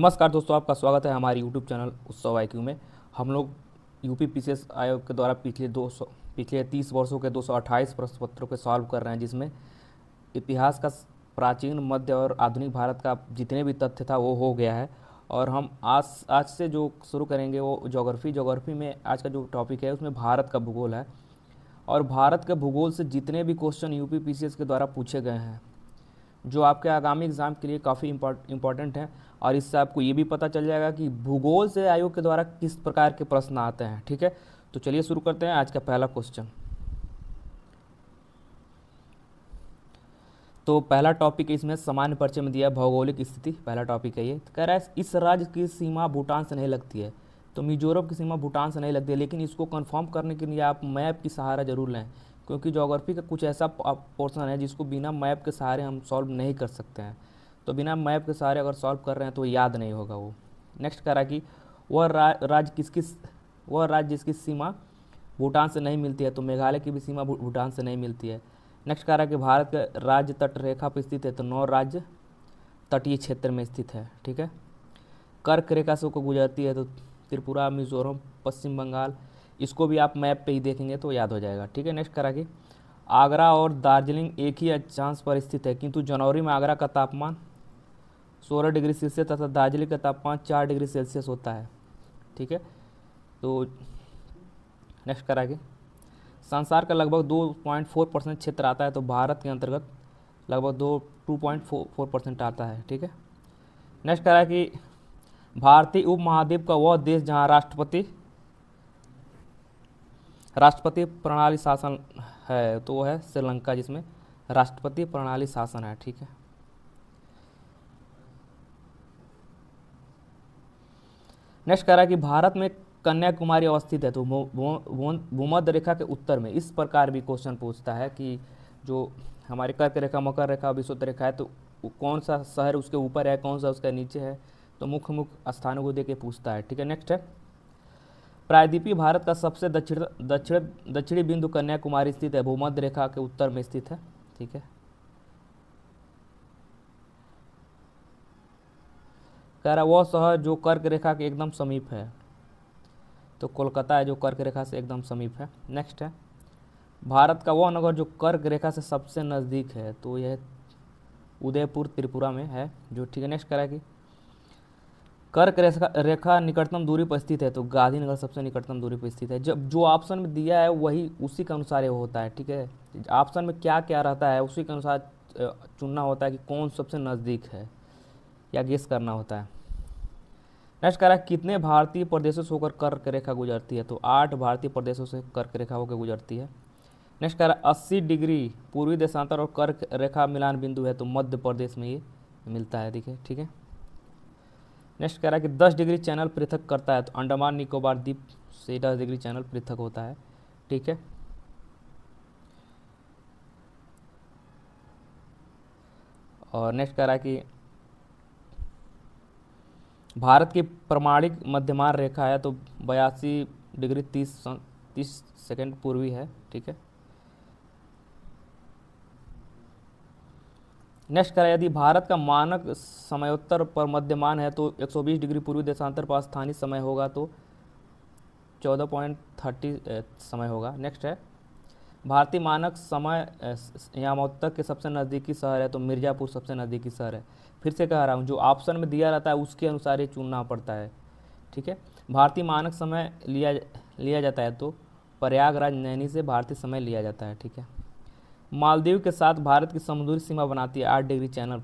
नमस्कार दोस्तों, आपका स्वागत है हमारे यूट्यूब चैनल उत्सव IQ में। हम लोग यूपी PCS आयोग के द्वारा पिछले 30 वर्षों के 228 प्रश्न पत्रों के सॉल्व कर रहे हैं, जिसमें इतिहास का प्राचीन, मध्य और आधुनिक भारत का जितने भी तथ्य था वो हो गया है। और हम आज से जो शुरू करेंगे वो ज्योग्राफी में आज का जो टॉपिक है उसमें भारत का भूगोल है। और भारत के भूगोल से जितने भी क्वेश्चन यूपी PCS के द्वारा पूछे गए हैं, जो आपके आगामी एग्ज़ाम के लिए काफ़ी इम्पॉर्टेंट है। और इससे आपको ये भी पता चल जाएगा कि भूगोल से आयोग के द्वारा किस प्रकार के प्रश्न आते हैं। ठीक है, तो चलिए शुरू करते हैं आज का पहला क्वेश्चन। तो पहला टॉपिक इसमें सामान्य परिचय में दिया है, भौगोलिक स्थिति। पहला टॉपिक है ये, कह रहा है इस राज्य की सीमा भूटान से नहीं लगती है। तो मिजोरम की सीमा भूटान से नहीं लगती है, लेकिन इसको कंफर्म करने के लिए आप मैप की सहारा जरूर लें, क्योंकि ज्योग्राफी का कुछ ऐसा पोर्शन है जिसको बिना मैप के सहारे हम सॉल्व नहीं कर सकते हैं। तो बिना मैप के सहारे अगर सॉल्व कर रहे हैं तो याद नहीं होगा वो। नेक्स्ट कह रहा है कि वह राज्य जिसकी सीमा भूटान से नहीं मिलती है। तो मेघालय की भी सीमा भूटान से नहीं मिलती है। नेक्स्ट कह रहा है कि भारत का राज्य तट रेखा पर स्थित है। तो 9 राज्य तटीय क्षेत्र में स्थित है। ठीक है, कर्क रेखा से को गुजरती है। तो त्रिपुरा, मिजोरम, पश्चिम बंगाल, इसको भी आप मैप पे ही देखेंगे तो याद हो जाएगा। ठीक है, नेक्स्ट करा कि आगरा और दार्जिलिंग एक ही अक्षांश पर स्थित है, किंतु जनवरी में आगरा का तापमान 16 डिग्री सेल्सियस तथा दार्जिलिंग का तापमान 4 डिग्री सेल्सियस होता है। ठीक है, तो नेक्स्ट करा कि संसार का लगभग 2.4% क्षेत्र आता है। तो भारत के अंतर्गत लगभग 2.4% आता है। ठीक है, नेक्स्ट करा कि भारतीय उपमहाद्वीप का वह देश जहाँ राष्ट्रपति प्रणाली शासन है, तो वो है श्रीलंका, जिसमें राष्ट्रपति प्रणाली शासन है। ठीक है, नेक्स्ट कह रहा है कि भारत में कन्याकुमारी अवस्थित है। तो भूमध्य रेखा के उत्तर में इस प्रकार भी क्वेश्चन पूछता है कि जो हमारे कर्क रेखा, मकर रेखा, विषुवत रेखा है, तो कौन सा शहर उसके ऊपर है, कौन सा उसके नीचे है। तो मुख्य स्थानों को देके पूछता है। ठीक है, नेक्स्ट है प्रायद्वीपीय भारत का सबसे दक्षिणी बिंदु कन्याकुमारी स्थित है, भूमध्य रेखा के उत्तर में स्थित है। ठीक है, कह रहा वह शहर जो कर्क रेखा के एकदम समीप है। तो कोलकाता है जो कर्क रेखा से एकदम समीप है। नेक्स्ट है भारत का वह नगर जो कर्क रेखा से सबसे नज़दीक है। तो यह उदयपुर त्रिपुरा में है जो। ठीक है, नेक्स्ट कह रहा है कि कर्क रेखा निकटतम दूरी पर स्थित है। तो गांधीनगर सबसे निकटतम दूरी पर स्थित है। जब जो ऑप्शन में दिया है वही उसी के अनुसार ये होता है। ठीक है, ऑप्शन में क्या क्या रहता है उसी के अनुसार चुनना होता है कि कौन सबसे नज़दीक है या गेस करना होता है। नेक्स्ट कह रहा है कितने भारतीय प्रदेशों से होकर कर्क रेखा गुजरती है। तो 8 भारतीय प्रदेशों से कर्क रेखा होकर गुजरती है। नेक्स्ट कह रहा है 80 डिग्री पूर्वी देशांतर और कर्क रेखा मिलान बिंदु है। तो मध्य प्रदेश में ये मिलता है। देखिए, ठीक है, नेक्स्ट कह रहा है कि 10 डिग्री चैनल पृथक करता है। तो अंडमान निकोबार द्वीप से 10 डिग्री चैनल पृथक होता है। ठीक है, और नेक्स्ट कह रहा है कि भारत की प्रमाणिक मध्यमान रेखा है। तो 82 डिग्री 30 सेकेंड पूर्वी है। ठीक है, नेक्स्ट करें यदि भारत का मानक समयोत्तर पर मध्यमान है तो 120 डिग्री पूर्वी देशांतर पर स्थानीय समय होगा। तो 14.30 समय होगा। नेक्स्ट है भारतीय मानक समय यामोत्तर के सबसे नज़दीकी शहर है। तो मिर्ज़ापुर सबसे नज़दीकी शहर है। फिर से कह रहा हूँ, जो ऑप्शन में दिया रहता है उसके अनुसार ये चुनना पड़ता है। ठीक है, भारतीय मानक समय लिया जाता है। तो प्रयागराज नैनी से भारतीय समय लिया जाता है। ठीक है, मालदीव के साथ भारत की समुद्री सीमा बनाती है 8 डिग्री चैनल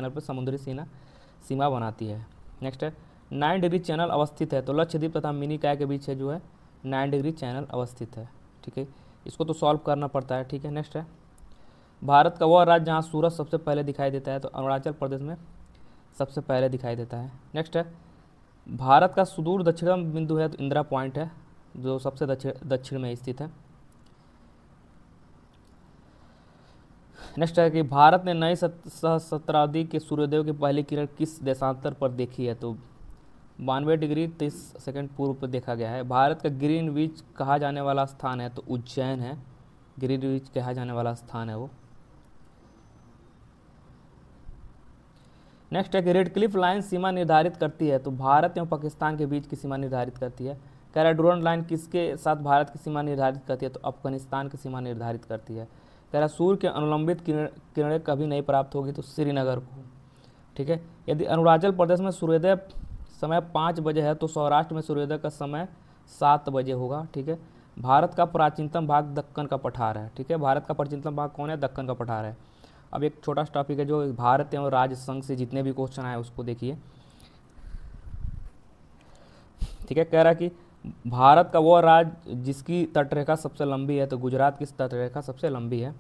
पर समुद्री सीमा बनाती है। नेक्स्ट है 9 डिग्री चैनल अवस्थित है। तो लक्षद्वीप तथा मिनीकॉय के बीच है जो है 9 डिग्री चैनल अवस्थित है। ठीक है, इसको तो सॉल्व करना पड़ता है। ठीक है, नेक्स्ट है भारत का वह राज्य जहाँ सूरज सबसे पहले दिखाई देता है। तो अरुणाचल प्रदेश में सबसे पहले दिखाई देता है। नेक्स्ट है भारत का सुदूर दक्षिणम बिंदु है। तो इंदिरा पॉइंट है जो सबसे दक्षिण में स्थित है। नेक्स्ट है कि भारत ने नई सहस्त्राब्दी के सूर्योदय की पहली किरण किस देशांतर पर देखी है। तो 92 डिग्री 30 सेकेंड पूर्व पर देखा गया है। भारत का ग्रीनविच कहा जाने वाला स्थान है। तो उज्जैन है, ग्रीनविच कहा जाने वाला स्थान है वो। नेक्स्ट है कि रेड क्लिफ लाइन सीमा निर्धारित करती है, तो भारत एवं पाकिस्तान के बीच की सीमा निर्धारित करती है। कह रहा है डूरांड लाइन किसके साथ भारत की सीमा निर्धारित करती है, तो अफगानिस्तान की सीमा निर्धारित करती है। कह रहा है सूर्य के अनुलंबित किरणें कभी नहीं प्राप्त होगी, तो श्रीनगर को। ठीक है, यदि अरुणाचल प्रदेश में सूर्योदय समय 5 बजे है तो सौराष्ट्र में सूर्योदय का समय 7 बजे होगा। ठीक है, भारत का प्राचीनतम भाग दक्कन का पठार है। ठीक है, भारत का प्राचीनतम भाग कौन है, दक्कन का पठार है। अब एक छोटा सा टॉपिक है जो भारत एवं राज्य संघ से जितने भी क्वेश्चन आए उसको देखिए। ठीक है, कह रहा है कि भारत का वो राज्य जिसकी तटरेखा सबसे लंबी है, तो गुजरात की तटरेखा सबसे लंबी है।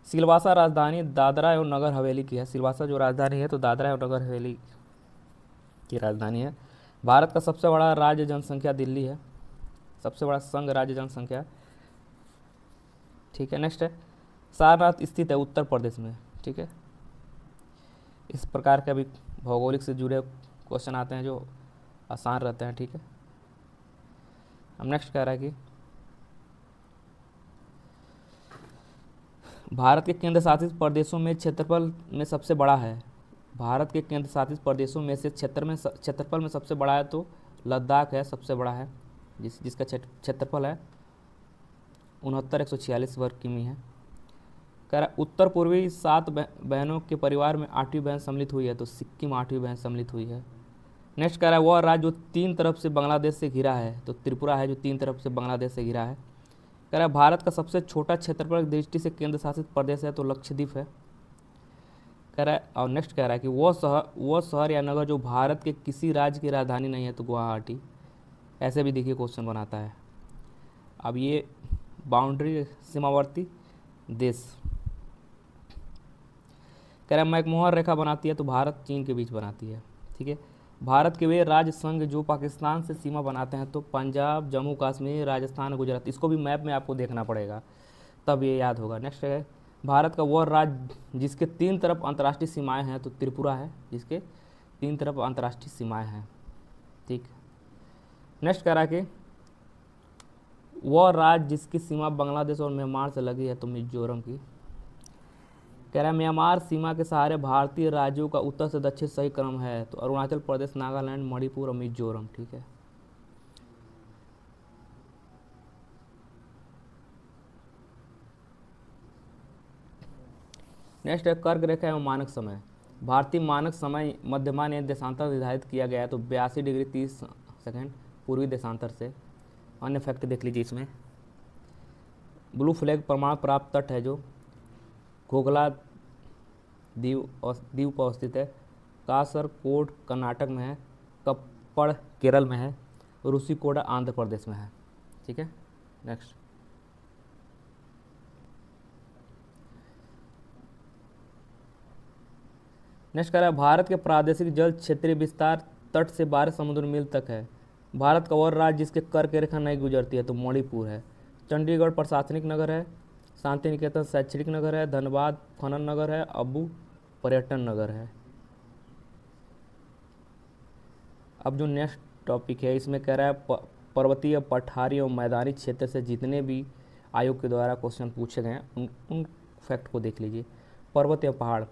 सिलवासा राजधानी दादरा एवं नगर हवेली की है। सिलवासा जो राजधानी है तो दादरा एवं नगर हवेली की राजधानी है। भारत का सबसे बड़ा राज्य जनसंख्या दिल्ली है, सबसे बड़ा संघ राज्य जनसंख्या। ठीक है, नेक्स्ट है सारनाथ स्थित है उत्तर प्रदेश में। ठीक है, इस प्रकार के अभी भौगोलिक से जुड़े क्वेश्चन आते हैं जो आसान रहते हैं। ठीक है, अब नेक्स्ट कह रहा है कि भारत के केंद्र शासित प्रदेशों में क्षेत्रफल में सबसे बड़ा है। भारत के केंद्र शासित प्रदेशों में से क्षेत्रफल में सबसे बड़ा है तो लद्दाख है, सबसे बड़ा है, जिसका क्षेत्रफल है 69,146 वर्ग किमी है। कह रहा उत्तर पूर्वी 7 बहनों के परिवार में 8वीं बहन सम्मिलित हुई है, तो सिक्किम 8वीं बहन सम्मिलित हुई है। नेक्स्ट कह रहा है वह राज्य जो 3 तरफ से बांग्लादेश से घिरा है, तो त्रिपुरा है जो 3 तरफ से बांग्लादेश से घिरा है। कह रहा है भारत का सबसे छोटा क्षेत्रफल की दृष्टि से केंद्र शासित प्रदेश है, तो लक्षद्वीप है। कह रहा है और नेक्स्ट कह रहा है कि वह शहर या नगर जो भारत के किसी राज्य की राजधानी नहीं है, तो गुवाहाटी। ऐसे भी देखिए क्वेश्चन बनाता है। अब ये बाउंड्री सीमावर्ती देश। कह रहा है मैकमोहन रेखा बनाती है, तो भारत चीन के बीच बनाती है। ठीक है, भारत के वे राज्य संघ जो पाकिस्तान से सीमा बनाते हैं, तो पंजाब, जम्मू कश्मीर, राजस्थान, गुजरात। इसको भी मैप में आपको देखना पड़ेगा तब ये याद होगा। नेक्स्ट है भारत का वह राज्य जिसके 3 तरफ अंतर्राष्ट्रीय सीमाएं हैं, तो त्रिपुरा है, जिसके 3 तरफ अंतर्राष्ट्रीय सीमाएं हैं। ठीक, नेक्स्ट कह रहा है कि वह राज्य जिसकी सीमा बांग्लादेश और म्यांमार से लगी है, तो मिजोरम की। कह रहा है म्यांमार सीमा के सहारे भारतीय राज्यों का उत्तर से दक्षिण सही क्रम है, तो अरुणाचल प्रदेश, नागालैंड, मणिपुर और मिजोरम। ठीक है, नेक्स्ट है कर्क रेखा एवं मानक समय। भारतीय मानक समय मध्यमान या देशांतर निर्धारित किया गया है, तो 82 डिग्री 30 सेकेंड पूर्वी देशांतर से। अन्य फैक्ट देख लीजिए इसमें। ब्लू फ्लैग प्रमाण प्राप्त तट है जो घोघला द्वीप पर स्थित है। कासरकोड कर्नाटक में है, कप्पड़ केरल में है, रुसिकोडा आंध्र प्रदेश में है। ठीक है, नेक्स्ट कह रहा है भारत के प्रादेशिक जल क्षेत्रीय विस्तार तट से 12 समुद्र मील तक है। भारत का और राज्य जिसके कर्क रेखा नहीं गुजरती है, तो मणिपुर है। चंडीगढ़ प्रशासनिक नगर है, शांति निकेतन शैक्षणिक नगर है, धनबाद खनन नगर है, अबू पर्यटन नगर है। अब जो नेक्स्ट टॉपिक है इसमें कह रहा है पर्वतीय, पठारी और मैदानी क्षेत्र से जितने भी आयोग के द्वारा क्वेश्चन पूछे गए हैं उन फैक्ट को देख लीजिए। पर्वत या पहाड़,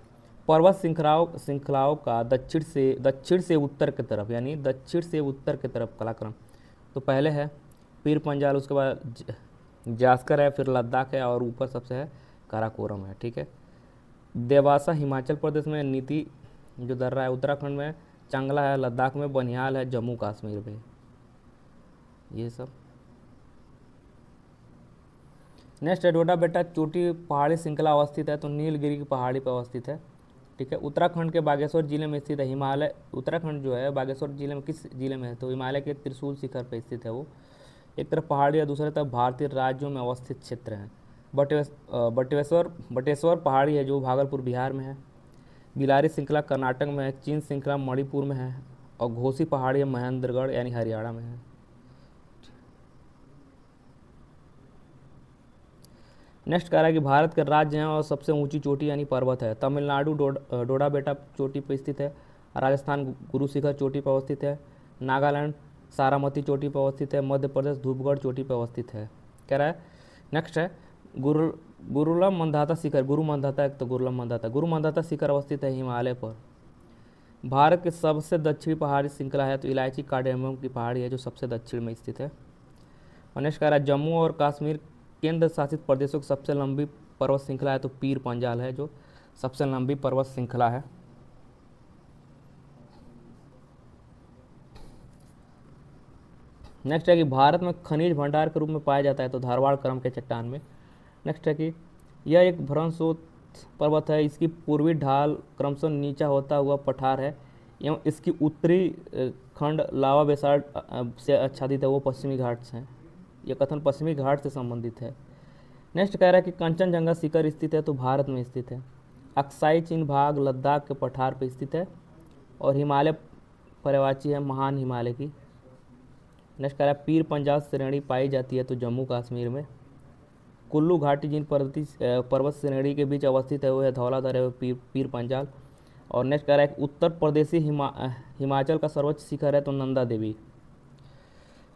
पर्वत श्रृंखलाओं का दक्षिण से उत्तर की तरफ, यानी दक्षिण से उत्तर की तरफ कालक्रम। तो पहले है पीर पंजाल, उसके बाद जास्कर है, फिर लद्दाख है और ऊपर सबसे है काराकोरम है। ठीक है, देवासा हिमाचल प्रदेश में, नीति जो दर्रा है उत्तराखंड में, चांगला है लद्दाख में, बनिहाल है जम्मू कश्मीर में। ये सब। नेक्स्ट है डोडा बेटा चोटी पहाड़ी श्रृंखला अवस्थित है, तो नीलगिरी की पहाड़ी पर अवस्थित है। ठीक है, उत्तराखंड के बागेश्वर जिले में स्थित है। हिमालय उत्तराखंड जो है बागेश्वर जिले में किस जिले में है, तो हिमालय के त्रिशूल शिखर पर स्थित है वो। एक तरफ पहाड़ी है, दूसरी तरफ भारतीय राज्यों में अवस्थित क्षेत्र है। बटेश्वर पहाड़ी है जो भागलपुर बिहार में है। बिलारी श्रृंखला कर्नाटक में है, चीन श्रृंखला मणिपुर में है और घोसी पहाड़ी है महेंद्रगढ़ यानी हरियाणा में है। नेक्स्ट कह रहा है कि भारत के राज्य हैं और सबसे ऊंची चोटी यानी पर्वत है। तमिलनाडु डोडा बेटा चोटी पर स्थित है, राजस्थान गुरु शिखर चोटी पर अवस्थित है, नागालैंड सारामती चोटी पर अवस्थित है, मध्य प्रदेश धूपगढ़ चोटी पर अवस्थित है। कह रहा है नेक्स्ट है गुरुलम मंदाता शिखर, गुरु मंदाता शिखर अवस्थित है हिमालय पर। भारत के सबसे दक्षिणी पहाड़ी श्रृंखला है तो इलायची कार्डेमम की पहाड़ी है जो सबसे दक्षिण में स्थित है। और नेक्स्ट कह रहा है जम्मू और कश्मीर केंद्र शासित प्रदेशों की सबसे लंबी पर्वत श्रृंखला है तो पीर पंजाल है जो सबसे लंबी पर्वत श्रृंखला है। नेक्स्ट है कि भारत में खनिज भंडार के रूप में पाया जाता है तो धारवाड़ क्रम के चट्टान में। नेक्स्ट है कि यह एक भ्रंशोत्थ पर्वत है, इसकी पूर्वी ढाल क्रमशः नीचा होता हुआ पठार है एवं इसकी उत्तरी खंड लावा बेसाल्ट से आच्छादित है, वो पश्चिमी घाट से है। यह कथन पश्चिमी घाट से संबंधित है। नेक्स्ट कह रहा है कि कंचनजंगा शिखर स्थित है तो भारत में स्थित है। अक्साई चीन भाग लद्दाख के पठार पर स्थित है और हिमालय पर्वतवाची है महान हिमालय की। नेक्स्ट कह रहा है पीर पंजाल श्रेणी पाई जाती है तो जम्मू कश्मीर में। कुल्लू घाटी जिन पर्वत श्रेणी के बीच अवस्थित है वो है धौलाधर है पीर पंजाल। और नेक्स्ट कह रहा है उत्तर प्रदेशी हिमाचल का सर्वोच्च शिखर है तो नंदा देवी।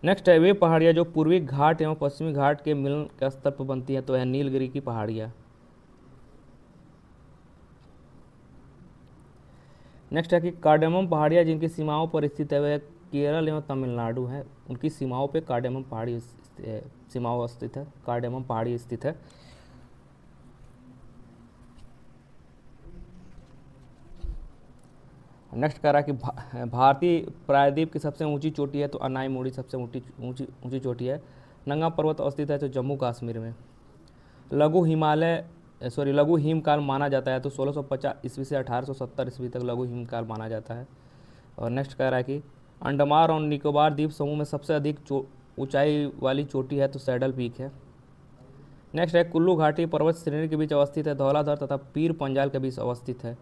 नेक्स्ट है वे पहाड़ियाँ जो पूर्वी घाट एवं पश्चिमी घाट के मिलन के स्तर पर बनती हैं तो है नीलगिरी की पहाड़ियाँ। नेक्स्ट है कि कार्डेमम पहाड़ियाँ जिनकी सीमाओं पर स्थित है वह केरल एवं तमिलनाडु है, उनकी सीमाओं पे कार्डेमम पहाड़ी सीमाओं स्थित है, कार्डेमम पहाड़ी स्थित है। नेक्स्ट कह रहा है कि भारतीय प्रायद्वीप की सबसे ऊंची चोटी है तो अनाईमुड़ी सबसे ऊंची चोटी है। नंगा पर्वत अवस्थित है तो जम्मू कश्मीर में। लघु हिमकाल माना जाता है तो 1650 ईस्वी से 1870 ईस्वी तक लघु हिमकाल माना जाता है। और नेक्स्ट कह रहा है कि अंडमान और निकोबार द्वीप समूह में सबसे अधिक ऊंचाई वाली चोटी है तो सैडल पीक है। नेक्स्ट है कुल्लू घाटी पर्वत श्रेणी के बीच अवस्थित है, धौलाधर तथा पीर पंजाल के बीच अवस्थित है।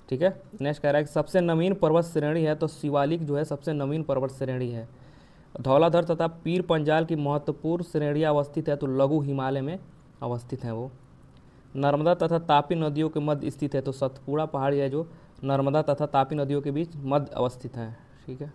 ठीक है। नेक्स्ट कह रहा है कि सबसे नवीन पर्वत श्रेणी है तो शिवालिक जो है सबसे नवीन पर्वत श्रेणी है। धौलाधर तथा पीर पंजाल की महत्वपूर्ण श्रेणियाँ अवस्थित है तो लघु हिमालय में अवस्थित हैं वो। नर्मदा तथा तापी नदियों के मध्य स्थित है तो सतपुड़ा पहाड़ी है जो नर्मदा तथा तापी नदियों के बीच मध्य अवस्थित है। ठीक है।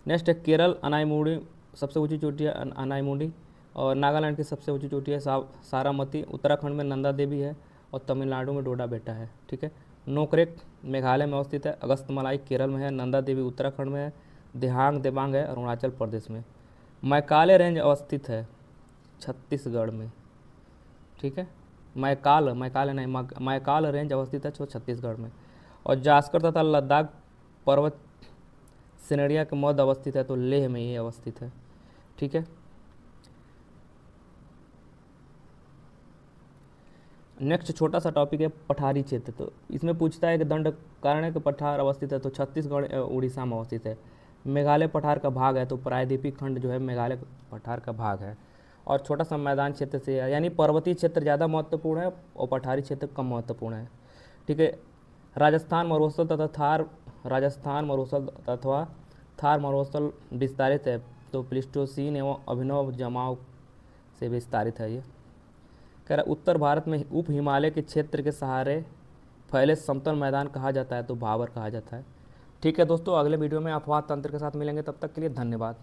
नेक्स्ट है केरल अनाईमुड़ी सबसे ऊंची चोटी है अनाईमुड़ी। और नागालैंड की सबसे ऊंची चोटी है सारामती। उत्तराखंड में नंदा देवी है और तमिलनाडु में डोडा बेटा है। ठीक है। नोकरेक मेघालय में अवस्थित है। अगस्तमलाई केरल में है। नंदा देवी उत्तराखंड में है। देहांग देबांग है अरुणाचल प्रदेश में। मैकाले रेंज अवस्थित है छत्तीसगढ़ में। ठीक है। मैकाल रेंज अवस्थित है छत्तीसगढ़ में। और जास्कर तथा लद्दाख पर्वत श्रेणियाँ के मध्य अवस्थित है तो लेह में ये अवस्थित है। ठीक है। नेक्स्ट छोटा सा टॉपिक है पठारी क्षेत्र। तो इसमें पूछता है कि दंडकारण्य के पठार अवस्थित है तो छत्तीसगढ़ उड़ीसा में अवस्थित है। मेघालय पठार का भाग है तो प्रायद्वीपीय खंड जो है मेघालय पठार का भाग है। और छोटा सा मैदान क्षेत्र से है, यानी पर्वतीय क्षेत्र ज़्यादा महत्वपूर्ण है और पठारी क्षेत्र कम महत्वपूर्ण है। ठीक है। राजस्थान मरुस्थल अथवा थार मरुस्थल विस्तारित है तो प्लीस्टोसीन एवं अभिनव जमाव से विस्तारित है ये। कह रहा उत्तर भारत में उप हिमालय के क्षेत्र के सहारे फैले समतल मैदान कहा जाता है तो भाबर कहा जाता है। ठीक है दोस्तों, अगले वीडियो में अपवाद तंत्र के साथ मिलेंगे, तब तक के लिए धन्यवाद।